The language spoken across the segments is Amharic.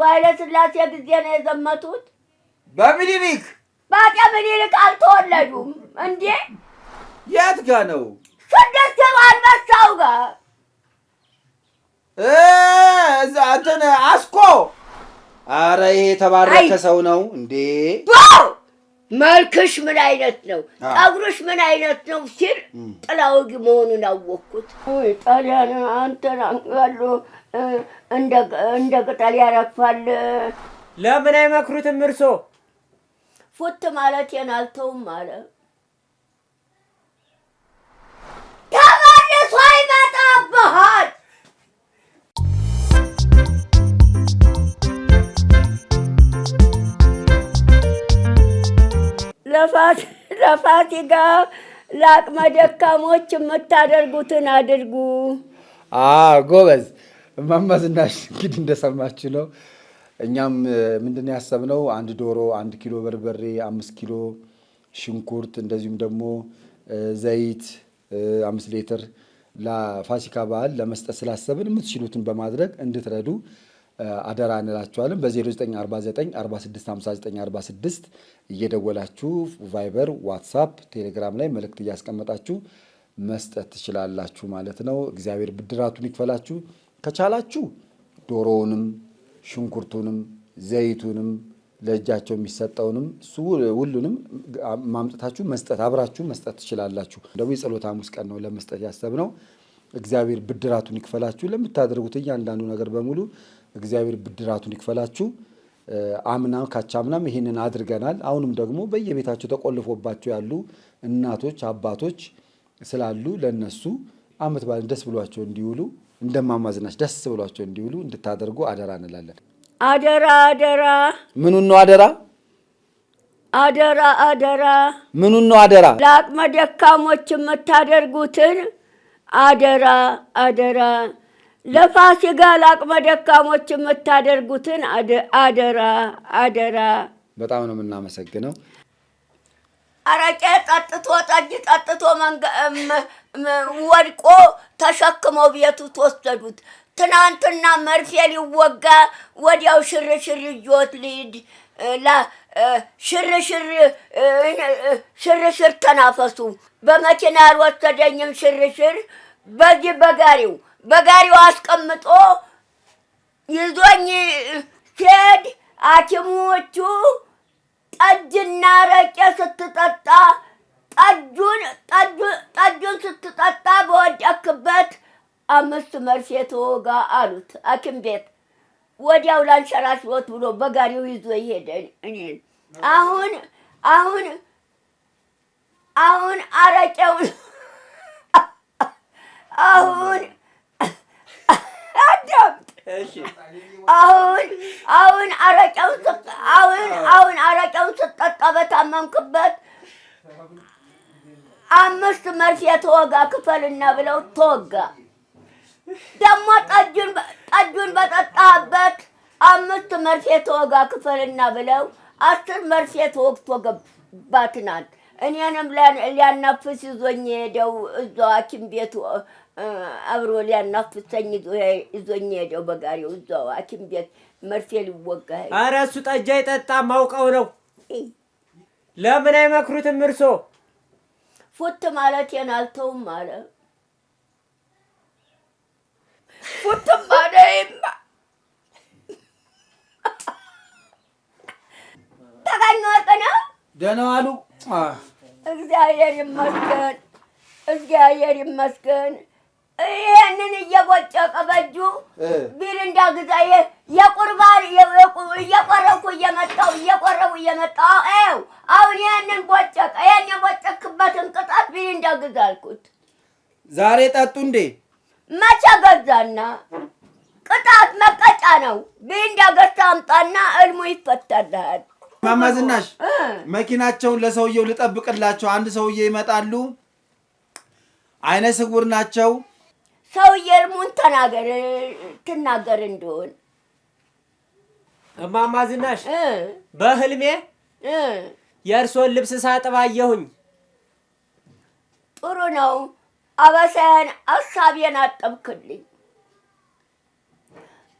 በኃይለ ሥላሴ ጊዜ ነው የዘመቱት። በምኒልክ በአፄ ምኒልክ አልተወለዱም እንዴ? የት ጋ ነው? 6 አንበሳው ጋር እዛ እንትን አስኮ። አረ ይሄ የተባረከ ሰው ነው እንዴ! መልክሽ ምን አይነት ነው? ጠጉርሽ ምን አይነት ነው ሲል ጥላውግ መሆኑን አወቅኩት። ጣሊያን አንተን አንጋሉ እንደ ቅጠል ያረግፋል። ለምን አይመክሩትም እርሶ? ፉት ማለቴን አልተውም አለ። ተመልሶ ይመጣብሃል። ለፋሲካ ለአቅመ ደካሞች የምታደርጉትን አድርጉ። ጎበዝ። እማማ ዝናሽ እንግዲህ እንደሰማችሁ ነው። እኛም ምንድን ነው ያሰብነው 1 ዶሮ፣ 1 ኪሎ በርበሬ፣ 5 ኪሎ ሽንኩርት፣ እንደዚሁም ደግሞ ዘይት 5 ሊትር ለፋሲካ በዓል ለመስጠት ስላሰብን የምትችሉትን በማድረግ እንድትረዱ አደራ እንላችኋለን። በ0949 465946 እየደወላችሁ ቫይበር፣ ዋትሳፕ፣ ቴሌግራም ላይ መልእክት እያስቀመጣችሁ መስጠት ትችላላችሁ ማለት ነው። እግዚአብሔር ብድራቱን ይክፈላችሁ። ከቻላችሁ ዶሮውንም ሽንኩርቱንም ዘይቱንም ለእጃቸው የሚሰጠውንም ሁሉንም ማምጣታችሁ መስጠት አብራችሁ መስጠት ትችላላችሁ። ደግሞ የጸሎት ሐሙስ ቀን ነው ለመስጠት ያሰብነው። እግዚአብሔር ብድራቱን ይክፈላችሁ። ለምታደርጉት እያንዳንዱ ነገር በሙሉ እግዚአብሔር ብድራቱን ይክፈላችሁ። ካቻምናም ይህንን አድርገናል። አሁንም ደግሞ በየቤታቸው ተቆልፎባቸው ያሉ እናቶች አባቶች ስላሉ ለነሱ ዓመት በዓልን ደስ ብሏቸው እንዲውሉ እንደማማ ዝናሽ ደስ ብሏቸው እንዲውሉ እንድታደርጉ አደራ እንላለን። አደራ አደራ። ምኑን ነው አደራ? አደራ ምኑን ነው አደራ? ለአቅመ ደካሞች የምታደርጉትን አደራ። ለፋሲካ ለአቅመ ደካሞች የምታደርጉትን አደራ። በጣም ነው የምናመሰግነው። አረቄ ጠጥቶ ጠጅ ጠጥቶ ወድቆ ተሸክመው ቤቱ ተወሰዱት። ትናንትና መርፌ ሊወጋ ወዲያው ሽርሽር ይዞት ልሂድ ሽርሽር ተናፈሱ። በመኪና አልወሰደኝም ሽርሽር። በዚህ በጋሪው አስቀምጦ ይዞኝ ሲሄድ ሐኪሞቹ ጠጅና አረቄ ስትጠጣ ጠጁን ስትጠጣ በወደክበት 5 መርፌ ተወጋ አሉት ሐኪም ቤት። ወዲያው ላንሸራሽሮት ብሎ በጋሪው ይዞ ይሄደ። እኔን አሁን አረቄውን አረቄውን ስጠጣ በታመምክበት 5 መርፌ ተወጋ ክፈልና ብለው ተወጋ። ደግሞ ጠጁን በጠጣበት 5 መርፌ ተወጋ ክፈልና ብለው 10 መርፌ ተወግቶ ገባትናል። እኔንም ሊያናፍስ ይዞኝ ሄደው እዛው ሐኪም ቤቱ አብሮ ሊያናፍሰኝ ይዞኝ ሄደው በጋሪው እዛው ሐኪም ቤት መርፌ ሊወጋ። ኧረ እሱ ጠጅ አይጠጣም ማውቀው ነው። ለምን አይመክሩትም እርሶ? ፉት ማለቴን አልተውም አለ። ፉትም አለይማ ተገኘ ወጥና ደህና ዋሉ። እግዚአብሔር ይመስገን። ይሄንን እየቦጨቀ በእጁ ቢል እንዳግዛ የቁርባን እየቆረብኩ እየመጣሁ አሁን ይሄንን ቦጨቀ። ይሄን የቦጨክበትን ቅጣት ቢል እንዳግዛ አልኩት። ዛሬ ጠጡ እንዴ? መቼ ገዛና? ቅጣት መቀጫ ነው። ቢል እንዳገዝታ አምጣና እልሙ ይፈታልሃል። እማማ ዝናሽ መኪናቸውን ለሰውየው ልጠብቅላቸው። አንድ ሰውዬ ይመጣሉ። አይነ ስውር ናቸው። ሰውዬ እልሙን ትናገር እንደሆን። እማማ ዝናሽ በህልሜ የእርሶን ልብስ ሳጥብ አየሁኝ። ጥሩ ነው። አበሳዬን አሳቤን አጠብክልኝ።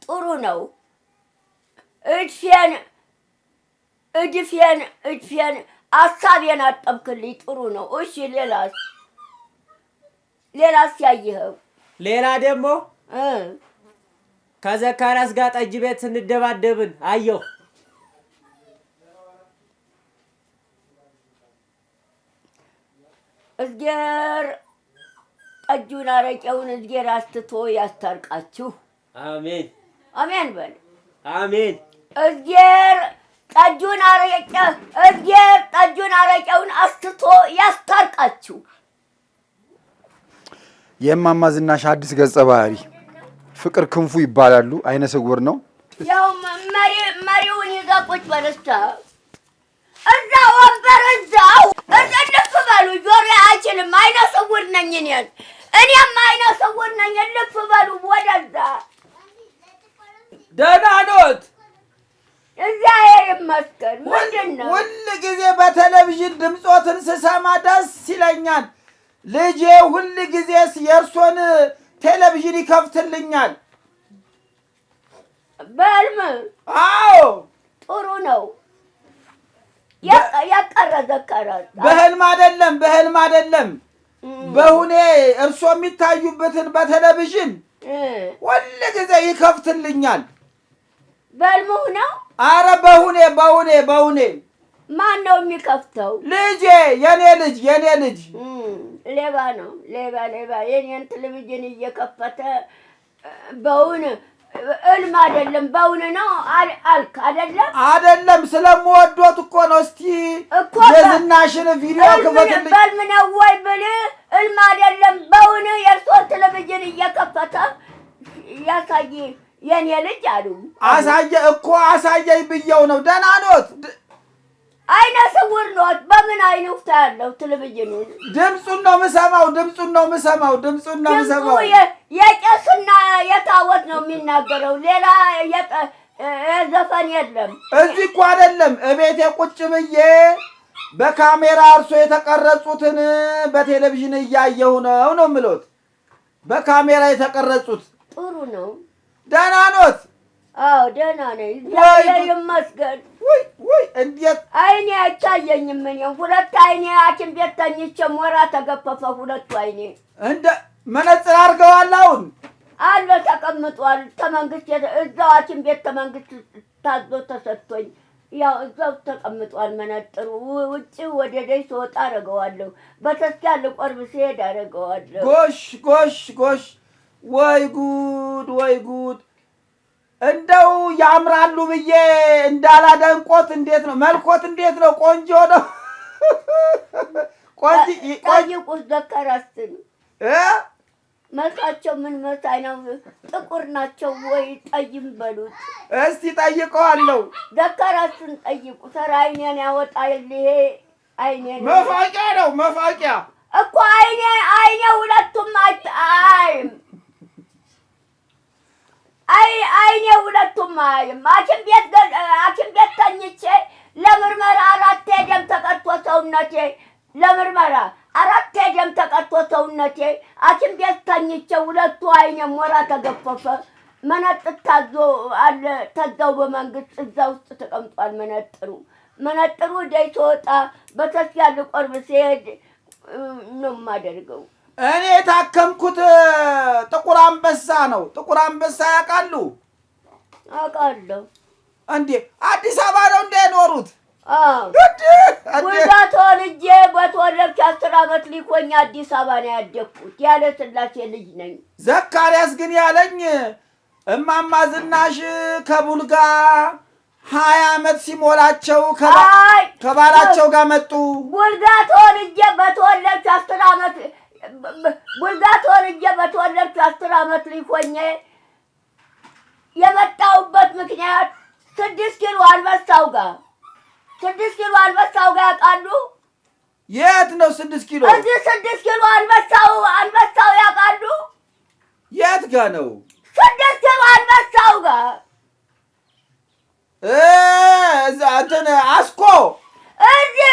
ጥሩ ነው። እድፌን አሳቤን አጠብክልኝ። ጥሩ ነው። እሺ ሌላስ ያየኸው? ሌላ ደግሞ ከዘካርያስ ጋር ጠጅ ቤት ስንደባደብን አየሁ። እዝጌር ጠጁን አረቄውን እዝጌር አስትቶ ያስታርቃችሁ። አሜን አሜን በል። አሜን። እዝጌር ጠጁን አረቄውን አስትቶ ያስታርቃችሁ። የእማማ ዝናሽ አዲስ ገጸ ባህሪ ፍቅር ክንፉ ይባላሉ። አይነ ስውር ነው። ያው መሪውን ይዛ ቁጭ በለስታ እዛ ወንበር እዛው እልፍ በሉ። ጆሮ አይችልም። አይነ ስውር ነኝ እኔም አይነ ስውር ነኝ። እልፍ በሉ ወደዛ። ደህና ኖት? እግዚአብሔር ይመስገን። ምንድን ነው? ሁል ጊዜ በቴሌቪዥን ድምፆትን ስሰማ ደስ ይለኛል። ልጄ ሁል ጊዜ የእርሶን ቴሌቪዥን ይከፍትልኛል። በህልም? አዎ። ጥሩ ነው። ያቀረ ዘካርያስ በህልም አይደለም በሁኔ እርሶ የሚታዩበትን በቴሌቪዥን ሁል ጊዜ ይከፍትልኛል። በህልሙ ነው? አረ በሁኔ ማን ነው የሚከፍተው? ልጄ፣ የኔ ልጅ ሌባ ነው። ሌባ የኔን ቴሌቪዥን እየከፈተ በውን እልም አይደለም በውን ነው አልክ አይደለም። ስለምወዶት እኮ ነው። እስቲ የዝናሽን ቪዲዮ ክፈትልኝ። በህልም ነው ወይ ብልህ እልም አይደለም በውን የእርሶን ቴሌቪዥን እየከፈተ ያሳይ የኔ ልጅ አሉ። አሳየኝ ብየው ነው። ደህና ኖት? አይነ ስውር ኖት? በምን አይነ ውስጥ ያለው ቴሌቪዥኑ? ድምፁን ነው የምሰማው። ድምፁ የቄስና የታወት ነው የሚናገረው። ሌላ ዘፈን የለም። እዚህ እኮ አይደለም፣ እቤቴ ቁጭ ብዬ በካሜራ እርሶ የተቀረጹትን በቴሌቪዥን እያየሁ ነው የምሎት። በካሜራ የተቀረጹት። ጥሩ ነው። ደህና ኖት? አዎ ደህና ነኝ። እግዚአብሔር ይመስገን። ወይ እንዴት አይኔ አይታየኝም። እኔም ሁለት አይኔ ሐኪም ቤት ተኝቼ ሞራ ተገፈፈ። ሁለቱ አይኔ እንደ መነጽር አድርገዋል። አሁን አለ ተቀምጧል። ተመንግስት እዛው ሐኪም ቤት ተመንግስት ታዞ ተሰጥቶኝ ያው እዛው ተቀምጧል መነጽሩ። ውጪ ወደ ደይ ስወጣ አደርገዋለሁ። በተስኪያ ልቆርብ ሲሄድ አደርገዋለሁ። ጎሽ ወይ ጉድ! እንደው ያምራሉ ብዬ እንዳላደንቆት እንዴት ነው? መልኮት እንዴት ነው? ቆንጆ ነው። ጠይቁት ዘካርያስን። መልካቸው ምን መሳይ ነው? ጥቁር ናቸው ወይ ጠይም በሉት። እስቲ ጠይቀዋለሁ። ዘካርያስን ጠይቁ። ሰራ አይኔን ያወጣል። ይሄ አይኔን መፋቂያ ነው እኮ አይኔ ሁለቱም አይኔ ሁለቱም አይም ሐኪም ቤት ተኝቼ ለምርመራ አራቴ ደም ተቀጥቶ ሰውነቴ ሐኪም ቤት ተኝቼ ሁለቱ አይኔ ሞራ ተገፈፈ። መነጥር ታዞ አለ ተዛው በመንግስት እዛ ውስጥ ተቀምጧል መነጥሩ ደይ ተወጣ በተስያ ልቆርብ ሲሄድ ነው የማደርገው። እኔ የታከምኩት ጥቁር አንበሳ ነው። ጥቁር አንበሳ ያውቃሉ? አውቃለሁ። እንዴ አዲስ አበባ ነው እንደ ኖሩት? ጉዳ ተወልጄ በተወለድኩ 10 ዓመት ሊሆኝ አዲስ አበባ ነው ያደግኩት። ያለ ስላሴ ልጅ ነኝ። ዘካርያስ ግን ያለኝ እማማ ዝናሽ ከቡልጋ 20 ዓመት ሲሞላቸው ከባላቸው ጋር መጡ። ቡልጋ ተወልጄ በተወለድኩ 10 ዓመት በተወለድኩ 10 ዓመት ሊሆኝ የመጣሁበት ምክንያት 6 ኪሎ አንበሳው ጋር ያውቃሉ? የት ነው 6 ኪሎ? እዚህ 6 ኪሎ አንበሳው ያውቃሉ? የት ጋር ነው 6 ኪሎ አንበሳው ጋር? እዛ እንትን አስኮ እዚህ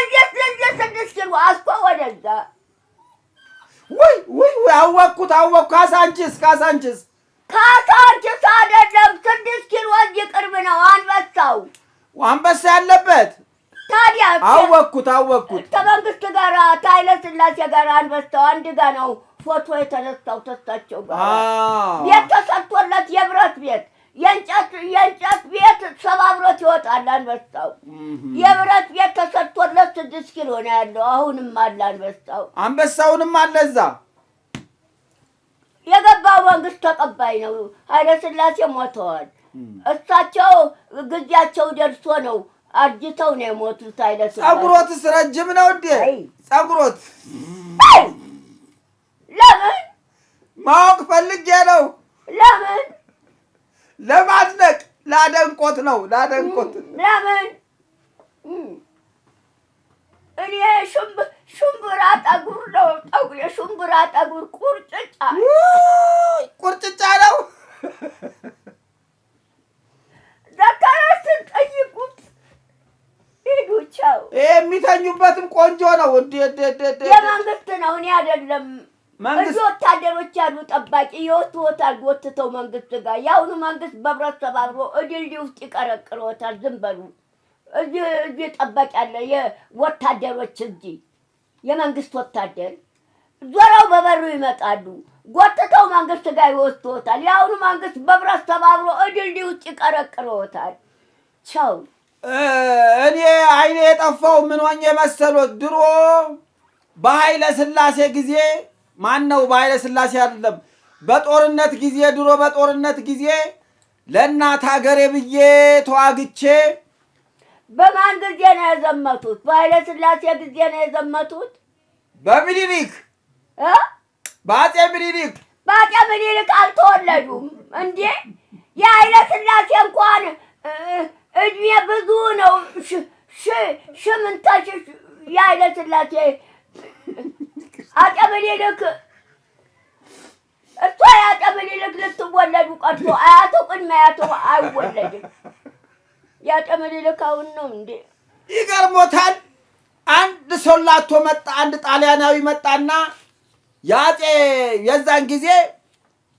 6 ኪሎ አስኮ ወደዛ። ወይ አወቅኩት። ካሳንቺስ ካሳንችስ አይደለም 6 ኪሎ እዚህ ቅርብ ነው አንበሳው። አንበሳ ያለበት ታዲያ አወቅኩት። ከመንግስት ጋር ከኃይለ ሥላሴ ጋር አንበሳው አንድ ጋር ነው ፎቶ የተነሳው ተሳቸው ጋር ቤት ተሰርቶለት የብረት ቤት የእንጨት ቤት ሰባብሮት ይወጣል አንበሳው። የብረት ቤት ተሰርቶለት 6 ኪሎ ነው ያለው። አሁንም አለ አንበሳውንም አለ እዛ። የገባው መንግስት ተቀባይ ነው። ኃይለ ሥላሴ ሞተዋል። እሳቸው ጊዜያቸው ደርሶ ነው አርጅተው ነው የሞቱት። ኃይለ ሥላሴ ጸጉሮትስ ረጅም ነው እንዴ? ጸጉሮት ለምን ማወቅ ፈልጌ ነው። ለምን ለማድነቅ ላደንቆት ነው። ለምን እኔ ሽምብራ ጠጉር ነው የሽምብራ ጠጉር ቁርጭጫ ነው። ዘካርያስን ጠይቁት። ሂዱ ቻው። የሚተኙበትም ቆንጆ ነው። የመንግስት ነው እኔ አይደለም። እዚህ ወታደሮች ያሉ ጠባቂ ይወስዱታል ጎትተው መንግስት ጋር። የአሁኑ መንግስት በብረት ሰባብሮ ድልድይ ውስጥ ይቀረቅሮታል። ዝም በሉ። እዚህ ጠባቂ አለ የወታደሮች እዚህ የመንግስት ወታደር ዞረው በበሩ ይመጣሉ። ጎትተው መንግስት ጋር ይወስዱታል። የአሁኑ መንግስት በብረት ሰባብሮ ድልድይ ውስጥ ይቀረቅሮታል። ቻው። እኔ አይኔ የጠፋው ምን ሆኜ መሰሎት? ድሮ በኃይለ ሥላሴ ጊዜ ማን ነው? በኃይለ ሥላሴ አይደለም፣ በጦርነት ጊዜ ድሮ በጦርነት ጊዜ ለእናት ሀገሬ ብዬ ተዋግቼ። በማን ጊዜ ነው የዘመቱት? በኃይለ ሥላሴ ጊዜ ነው የዘመቱት? በምኒልክ በአፄ ምኒልክ። በአፄ ምኒልክ አልተወለዱም እንዴ? የኃይለ ሥላሴ እንኳን እድሜ ብዙ ነው። ሽምንታሽ የኃይለ ሥላሴ አፄ ምኒልክ እሷ የአፄ ምኒልክ ልትወለዱ ቀርቶ አያቱ ቅድመ አያቱ አይወለድም። የአፄ ምኒልክ አሁን ነው እንዴ? ይገርሞታል። አንድ ሶላቶ መጣ፣ አንድ ጣሊያናዊ መጣና የዛን ጊዜ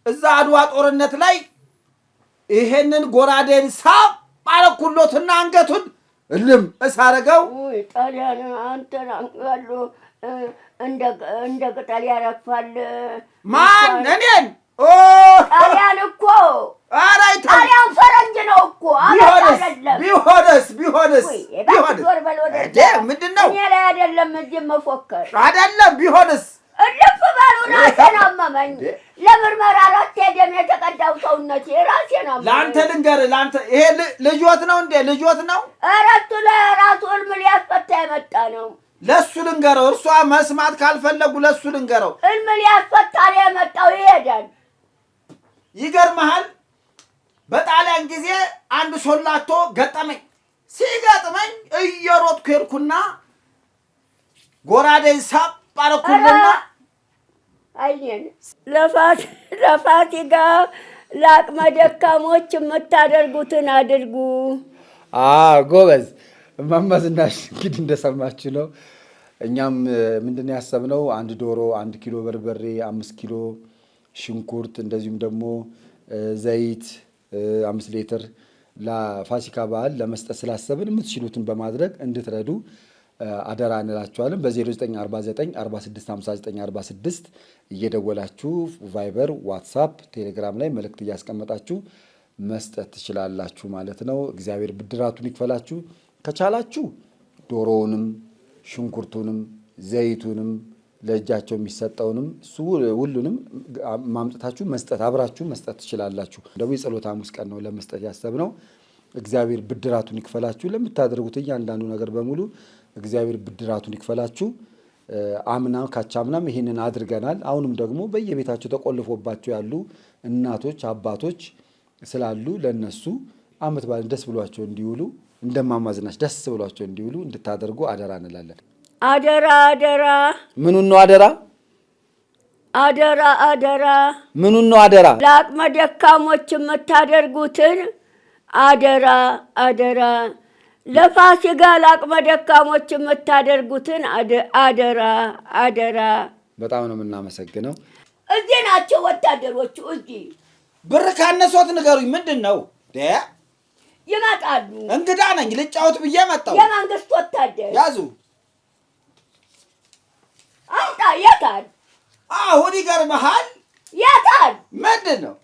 እዛ አድዋ ጦርነት ላይ ይሄንን ጎራዴን ሳብ አረኩሎትና አንገቱን እልም እሳረገው። ጣሊያን አንተን አንጋሉ እንደ ቅጠል ያረግፋል። ማን? እኔን? ጣሊያን እኮ ጣሊያን ፈረንጅ ነው እኮ። ቢሆንስ ምንድን ነው? እኔ ላይ አይደለም እዚህ መፎከር አይደለም። ቢሆንስ እልፍ በሉ። ራሴን አመመኝ። ለምርመራ ራሴ ደም የተቀዳው ሰውነቴ ራሴን አመመኝ። ለአንተ ልንገርህ፣ ለአንተ ይሄ ልጆት ነው እንዴ? ልጆት ነው። እረቱ ለራሱ እልም ሊያስፈታ የመጣ ነው። ለሱ ልንገረው። እርሷ መስማት ካልፈለጉ ለሱ ልንገረው። እልም ሊያስፈታ የመጣው ይሄዳል። ይገርምሃል፣ በጣሊያን ጊዜ አንድ ሶላቶ ገጠመኝ። ሲገጥመኝ እየሮጥኩ ሄድኩና ጎራዴን ሳብ አረኩልና አይኔን ለፋሲካ ለአቅመ ደካሞች የምታደርጉትን አድርጉ። ጎበዝ። ማማዝናሽ እንግዲህ እንደሰማችሁ ነው። እኛም ምንድን ያሰብነው 1 ዶሮ፣ 1 ኪሎ በርበሬ፣ 5 ኪሎ ሽንኩርት፣ እንደዚሁም ደግሞ ዘይት 5 ሊትር ለፋሲካ በዓል ለመስጠት ስላሰብን የምትችሉትን በማድረግ እንድትረዱ አደራ እንላችኋለን። በ0949 465946 እየደወላችሁ ቫይበር፣ ዋትሳፕ፣ ቴሌግራም ላይ መልእክት እያስቀመጣችሁ መስጠት ትችላላችሁ ማለት ነው። እግዚአብሔር ብድራቱን ይክፈላችሁ። ከቻላችሁ ዶሮውንም ሽንኩርቱንም ዘይቱንም ለእጃቸው የሚሰጠውንም እሱ ሁሉንም ማምጣታችሁ መስጠት አብራችሁ መስጠት ትችላላችሁ። ደግሞ የጸሎት ሐሙስ ቀን ነው ለመስጠት ያሰብነው። እግዚአብሔር ብድራቱን ይክፈላችሁ። ለምታደርጉት እያንዳንዱ ነገር በሙሉ እግዚአብሔር ብድራቱን ይክፈላችሁ። ካቻምናም ይሄንን አድርገናል። አሁንም ደግሞ በየቤታቸው ተቆልፎባቸው ያሉ እናቶች አባቶች ስላሉ ለነሱ ዓመት በዓል ደስ ብሏቸው እንዲውሉ እንደማማዝናች ደስ ብሏቸው እንዲውሉ እንድታደርጉ አደራ እንላለን። አደራ። ምኑን ነው አደራ? አደራ። ምኑን ነው አደራ? ለአቅመ ደካሞች የምታደርጉትን አደራ። ለፋሲካ ለአቅመ ደካሞች የምታደርጉትን አደራ። በጣም ነው የምናመሰግነው። እዚህ ናቸው ወታደሮቹ። እዚህ ብር ካነሶት ንገሩኝ። ምንድን ነው ይመጣሉ። እንግዳ ነኝ ልጫወት ብዬ መጣሁ። የመንግስት ወታደር ያዙ። አምጣ። የታል? አሁን ይገርምሃል። የታል? ምንድን ነው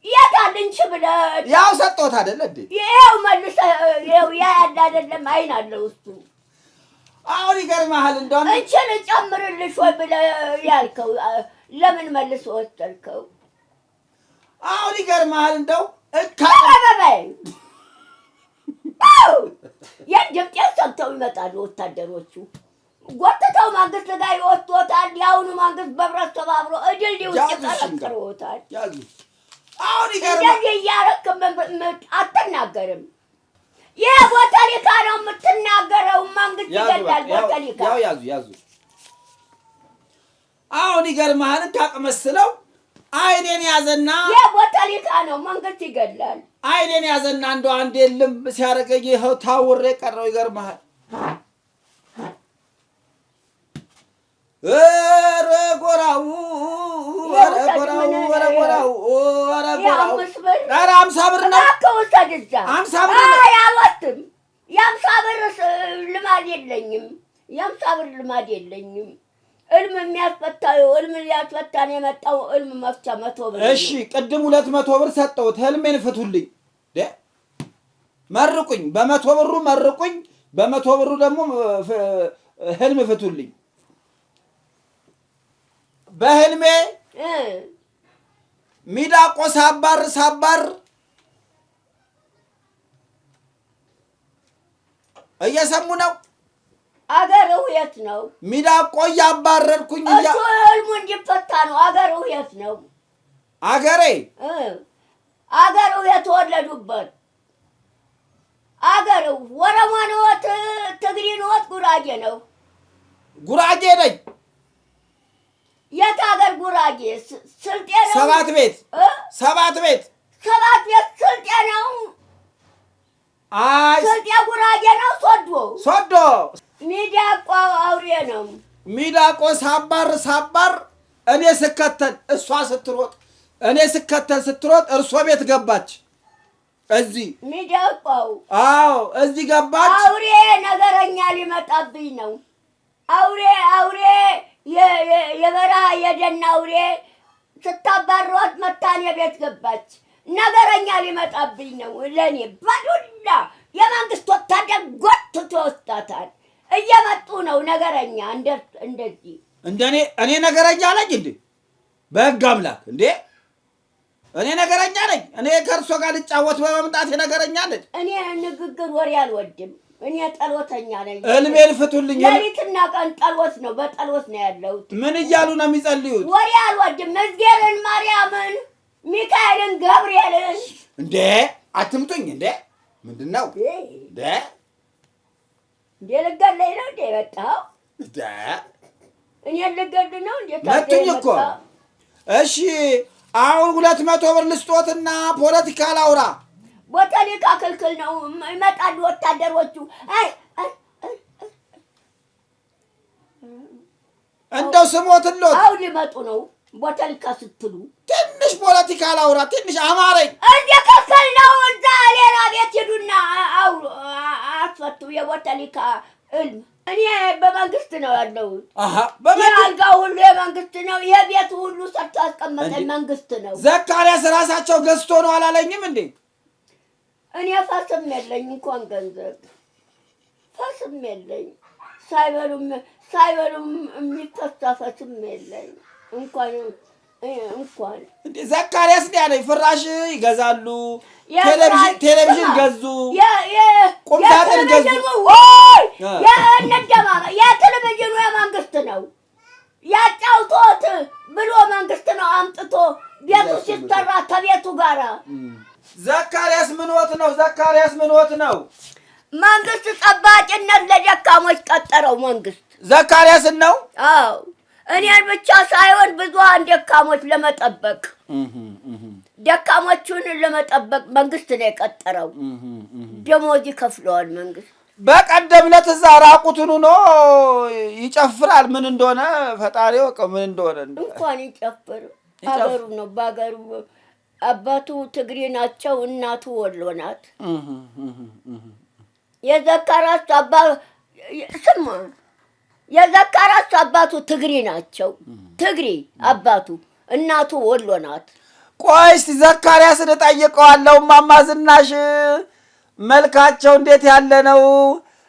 የታል? እንቺ ብለህ ያው ሰጠሁት አይደለ እንዴ? ይኸው መልሰህ ይኸው ያ ያለ አይደለም አይን አለው እሱ። አሁን ይገርምሃል። እንደውም እንቺን ጨምርልሽ ወይ ብለህ ያልከው ለምን መልስ ወሰድከው? አሁን ይገርምሃል። እንደው ካበበይ የድምጤን ሰምተው ይመጣሉ ወታደሮቹ። ጎትተው መንግስት ጋር ይወስዶታል። የአሁኑ መንግስት በብረት ተባብሮ እድል ውስጥ ይጠረጥሮታል። አሁን ይገርምሃል። እንደዚህ እያደረክ አትናገርም። ይህ ቦተሊካ ነው የምትናገረው። መንግስት ይገላል። ቦተሊካ ያዙ። አሁን ይገርምሃል። ታቅመስለው አይኔን ያዘና የቦተሊካ ነው መንግስት ይገላል። አይኔን ያዘና እንደው አንድ የለም ሲያረገኝ ይኸው ታውሬ ቀረው። ይገርምሃል። ኧረ ጎራው ኧረ 50 ብር ነው። 50 ብር አያወጥም። የ50 ብር ልማድ የለኝም። የ50 ብር ልማድ የለኝም። እልም የሚያስፈታው እልም ሊያስፈታን የመጣው እልም መፍቻ 100 ብር። እሺ ቅድም 200 ብር ሰጠሁት። ህልሜን ፍቱልኝ። መርቁኝ። በ100 ብሩ መርቁኝ። በ100 ብሩ ደግሞ ህልም ፍቱልኝ። በህልሜ ሚዳቆ ሳባር እየሰሙ ነው። አገርህ የት ነው? ሚዳቆ እያባረርኩኝ እሱ ህልሙ እንዲፈታ ነው። አገርህ የት ነው? አገርህ የተወለዱበት አገርህ ወረሞ ነዎት? ትግሪ ነዎት? ጉራጌ ነው? ጉራጌ ነኝ። የት አገር ጉራጌ? ስልጤ ነው? ሰባት ቤት ስልጤ ነው? አይ ስልጤ ጉራጌ ነው? ሶዶ ሚዳቆ አውሬ ነው። ሚዳቆ ሳባር እኔ ስከተል እሷ ስትሮጥ እርሶ ቤት ገባች። እዚህ ሚዳቆው እዚህ ገባች። አውሬ ነገረኛ ሊመጣብኝ ነው። አውሬ የበረሃ የደን አውሬ ስታባሯት መታኔ ቤት ገባች። ነገረኛ ሊመጣብኝ ነው። ለኔ በዱላ የመንግስት ወታደር ጎትቶ ወስዳታል። እየመጡ ነው ነገረኛ። እንደዚህ እንደኔ እኔ ነገረኛ ነኝ እንዴ? በህግ አምላክ እንዴ! እኔ ነገረኛ ነኝ? እኔ ከእርሶ ጋር ልጫወት በመምጣት ነገረኛ ነኝ? እኔ ንግግር ወሬ አልወድም። እኔ ጸሎተኛ ነኝ። እልሜን ፍቱልኝ። ሌሊትና ቀን ጸሎት ነው። በጸሎት ነው ያለሁት። ምን እያሉ ነው የሚጸልዩት? ወሬ አልወድም። መዝጌርን፣ ማርያምን፣ ሚካኤልን፣ ገብርኤልን እንዴ አትምጡኝ እንዴ! ምንድን ነው እንዴ? ልገለኝ ነው እንዴ የመጣኸው? እኔ ልገል ነው እንዴ? መቱኝ እኮ። እሺ አሁን 200 ብር ልስጦትና ፖለቲካ ላውራ። ቦተሊካ ክልክል ነው። ይመጣሉ ወታደሮቹ። እንደው ስሞትሎት አሁን ሊመጡ ነው። ቦተሊካ ስትሉ ትንሽ ፖለቲካ ላውራ። ትንሽ አማረኝ። እንደ ክልክል ነው። እዛ ሌላ ቤት ሂዱና አስፈቱ የቦተሊካ እልም። እኔ በመንግስት ነው ያለሁት። የአልጋው ሁሉ የመንግስት ነው። የቤቱ ሁሉ ሰርቶ ያስቀመጠኝ መንግስት ነው። ዘካርያስ ራሳቸው ገዝቶ ነው አላለኝም እንዴ? እኔ ፈስም የለኝ እንኳን ገንዘብ ፈስም የለኝ። ሳይበሉም የሚፈሳ ፈስም የለኝ እንኳን እንዴ። ዘካርያስ እንዴ ያለኝ ፍራሽ ይገዛሉ፣ ቴሌቪዥን ገዙ፣ ቁም ሳጥን ገዙ። የቴሌቪዥኑ የመንግስት ነው። ያጫውቶት ብሎ መንግስት ነው አምጥቶ ቤቱ ሲሰራ ከቤቱ ጋራ። ዘካርያስ ምንወት ነው? መንግስት ጠባቂነት ለደካሞች ቀጠረው መንግስት። ዘካርያስን ነው? አዎ እኔን ብቻ ሳይሆን ብዙሃን ደካሞች ለመጠበቅ ደካሞቹን ለመጠበቅ መንግስት ነው የቀጠረው። ደሞዝ ይከፍለዋል መንግስት። በቀደም ዕለት እዛ ራቁቱን ሆኖ ይጨፍራል። ምን እንደሆነ ፈጣሪ ወቀው። ምን እንደሆነ እንኳን ይጨፍር። ሀገሩ ነው። በሀገሩ አባቱ ትግሬ ናቸው፣ እናቱ ወሎ ናት። የዘካራስ ስማ የዘካራስ አባቱ ትግሬ ናቸው። ትግሬ አባቱ እናቱ ወሎ ናት። ቆይ እስቲ ዘካርያስን እጠይቀዋለሁ። እማማ ዝናሽ መልካቸው እንዴት ያለ ነው?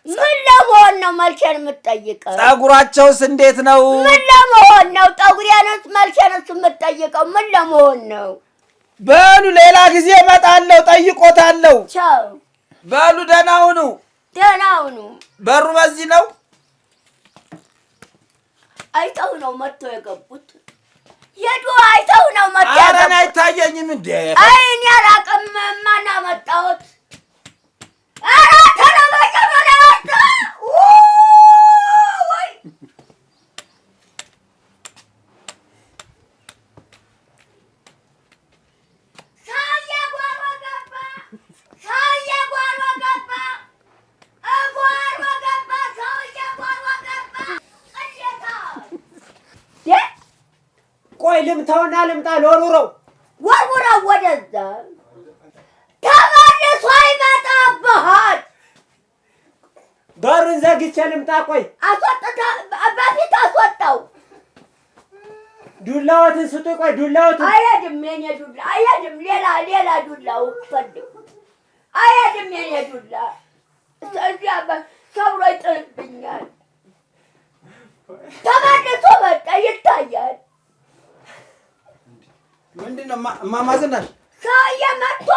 ምን ለመሆን ነው መልኬን የምትጠይቀው? ፀጉራቸውስ እንዴት ነው? ምን ለመሆን ነው ጠጉሬንስ መልኬንስ የምትጠይቀው? ምን ለመሆን ነው? በሉ ሌላ ጊዜ እመጣለሁ፣ ጠይቆታለሁ። ቻው። በሉ ደህና ሁኑ። ደህና ሁኑ። በሩ በዚህ ነው። አይተው ነው መጥተው የገቡት። የዱ አይተው ነው መጥተው የገቡት። ኧረ አይታየኝም እንዴ? አይ እኔ አላውቅም። ማን አመጣሁት? ኧረ ተለበጀ ወለወጣ ወይ ሳያ ጓሮ ገባ፣ ሳያ ጓሮ ገባ፣ ጓሮ ገባ፣ ሳያ ጓሮ ገባ። ቅሌታ ቆይ ልምታውና ልምጣ ልወርውረው። ወርውረው ወደዛ ተመልሶ ይመጣብሃል። በሩን ዘግቼ ልምጣ። ቆይ በፊት አስወጣው። ዱላዎትን ስጡኝ። ቆይ ዱላዎትን። አይሄድም የኔ ዱላ አይሄድም። ሌላ ዱላው ፈልግ። አይሄድም የኔ ዱላ። እዚያ ሰብሮ ይጥልብኛል። ተመልሶ መጣ ይታያል። ምንድን ነው እማማ ዝናሽ? ሰውዬ መጥቶ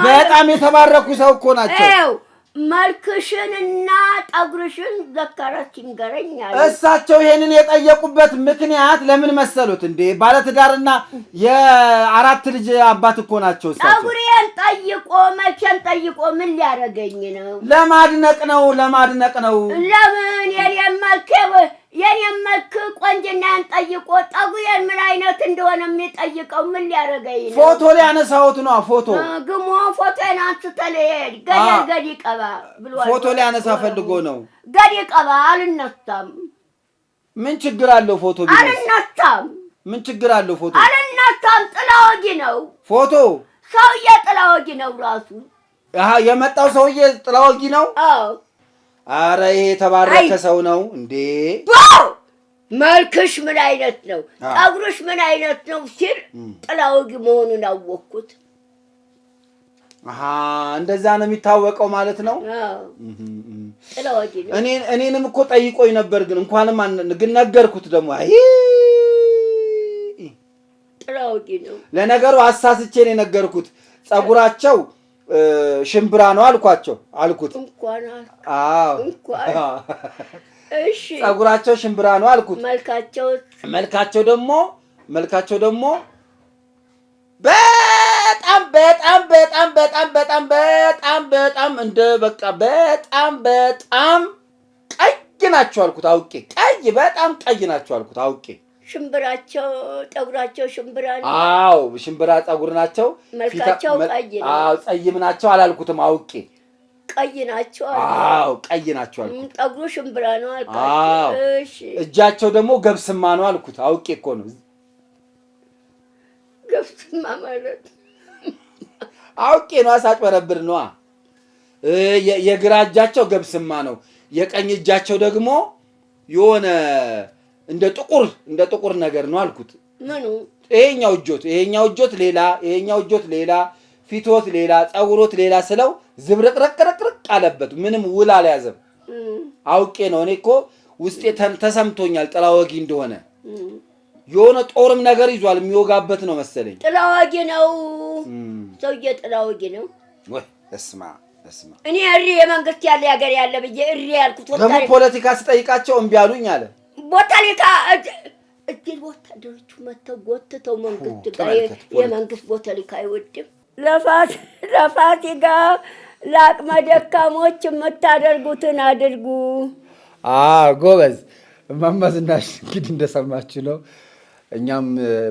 በጣም የተባረኩ ሰው እኮ ናቸው። መልክሽንና ጠጉርሽን ዘካራስ ይንገረኛል። እሳቸው ይሄንን የጠየቁበት ምክንያት ለምን መሰሉት እንዴ? ባለትዳርና የአራት ልጅ አባት እኮ ናቸው እሳቸው። ጠጉሬን ጠይቆ መልኬን ጠይቆ ምን ሊያደርገኝ ነው? ለማድነቅ ነው። ለምን የኔን መልክ ቆንጅናን ጠይቆ ጠጉሬን ምን አይነት እንደሆነ የሚጠይቀው ምን ሊያደርገኝ ነው? ፎቶ ሊያነሳዎት ነው። ፎቶ ግሞ ፎቶን አንስተልሄድ ገዲ ቀባ ብሏል። ፎቶ ሊያነሳ ፈልጎ ነው። ገዲ ቀባ አልነሳም። ምን ችግር አለው ፎቶ ቢነሳ? አልነሳም። ምን ችግር አለው ፎቶ? አልነሳም። ጥላ ወጊ ነው ፎቶ። ሰውዬ ጥላ ወጊ ነው ራሱ። የመጣው ሰውዬ ጥላ ወጊ ነው። አዎ። አረ ይሄ የተባረከ ሰው ነው እንዴ! መልክሽ ምን አይነት ነው? ጠጉርሽ ምን አይነት ነው ሲል ጥላ ወጊ መሆኑን አወቅኩት። እንደዛ ነው የሚታወቀው ማለት ነው። ጥላ ወጊ ነው። እኔንም እኮ ጠይቆኝ ነበር፣ ግን እንኳንም ግን ነገርኩት ደግሞ። አይ ጥላ ወጊ ነው። ለነገሩ አሳስቼ ነው የነገርኩት። ፀጉራቸው ሽምብራ ነው አልኩት። እንኳን እሺ ፀጉራቸው ሽምብራ ነው አልኩት። መልካቸው ደግሞ በጣም እንደ በቃ በጣም ቀይ ናቸው አልኩት። አውቄ በጣም ቀይ ናቸው አልኩት። አውቄ ሽምብራቸው ጠጉራቸው ሽምብራ ነው። አዎ ሽምብራ ፀጉር ናቸው። መልካቸው ቀይ ነው። አዎ ፀይም ናቸው አላልኩትም። አውቄ ቀይ ናቸው። አዎ ቀይ ናቸው አልኩት። ጠጉሩ ሽምብራ ነው አልኩት። እሺ እጃቸው ደግሞ ገብስማ ነው አልኩት። አውቄ እኮ ነው። ገብስማ ማለት አውቄ ነው። አሳጭበረብር ነው። የግራ እጃቸው ገብስማ ነው። የቀኝ እጃቸው ደግሞ የሆነ እንደ ጥቁር ነገር ነው አልኩት። ምኑ? ይሄኛው እጆት ሌላ፣ ይሄኛው እጆት ሌላ፣ ፊቶት ሌላ፣ ፀጉሮት ሌላ ስለው ዝብርቅርቅርቅርቅ አለበት። ምንም ውል አልያዘም። አውቄ ነው። እኔ እኮ ውስጤ ተሰምቶኛል ጥላ ወጊ እንደሆነ። የሆነ ጦርም ነገር ይዟል የሚወጋበት ነው መሰለኝ። ጥላ ወጊ ነው ሰውዬ፣ ጥላ ወጊ ነው። ወይ እስማ እኔ የመንግስት ያለ ያገር ያለ ብዬ ያልኩት ደግሞ ፖለቲካ ስጠይቃቸው እምቢ አሉኝ አለ። ቦታሊካ እጅል ወታደሮቹ መተው ጎትተው መንግስት ጋር የመንግስት ቦታሊካ አይወድም። ለፋሲካ ለአቅመ ደካሞች የምታደርጉትን አድርጉ። ጎበዝ እማማ ዝናሽ እንግዲህ እንደሰማችሁ ነው። እኛም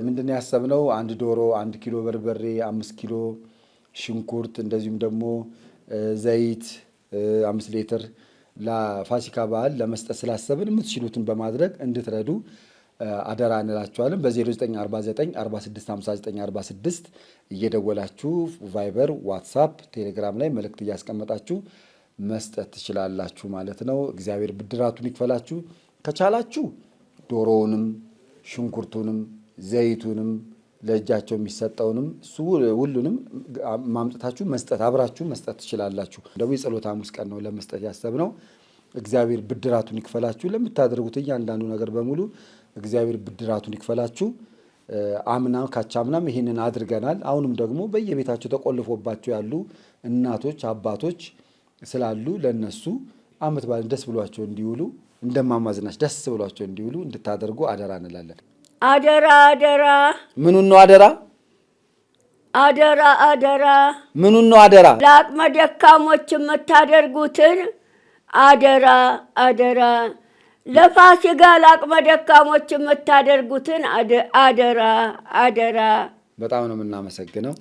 ምንድን ያሰብነው 1 ዶሮ፣ 1 ኪሎ በርበሬ፣ 5 ኪሎ ሽንኩርት እንደዚሁም ደግሞ ዘይት 5 ሊትር ለፋሲካ በዓል ለመስጠት ስላሰብን የምትችሉትን በማድረግ እንድትረዱ አደራ እንላችኋለን። በ0949 465946 እየደወላችሁ ቫይበር፣ ዋትሳፕ፣ ቴሌግራም ላይ መልእክት እያስቀመጣችሁ መስጠት ትችላላችሁ ማለት ነው። እግዚአብሔር ብድራቱን ይክፈላችሁ። ከቻላችሁ ዶሮውንም ሽንኩርቱንም ዘይቱንም ለእጃቸው የሚሰጠውንም እሱ ሁሉንም ማምጣታችሁ መስጠት አብራችሁ መስጠት ትችላላችሁ። ደግሞ የጸሎት ሐሙስ ቀን ነው ለመስጠት ያሰብነው። እግዚአብሔር ብድራቱን ይክፈላችሁ። ለምታደርጉት እያንዳንዱ ነገር በሙሉ እግዚአብሔር ብድራቱን ይክፈላችሁ። አምናም ካቻምናም ይሄንን አድርገናል። አሁንም ደግሞ በየቤታቸው ተቆልፎባቸው ያሉ እናቶች አባቶች ስላሉ ለነሱ ዓመት በዓል ደስ ብሏቸው እንዲውሉ እንደማማዝናች ደስ ብሏቸው እንዲውሉ እንድታደርጉ አደራ እንላለን። አደራ አደራ። ምኑን ነው አደራ? አደራ አደራ። ምኑን ነው አደራ? ለአቅመ ደካሞች የምታደርጉትን አደራ አደራ። ለፋሲካ ለአቅመ ደካሞች የምታደርጉትን አደራ አደራ። በጣም ነው የምናመሰግነው።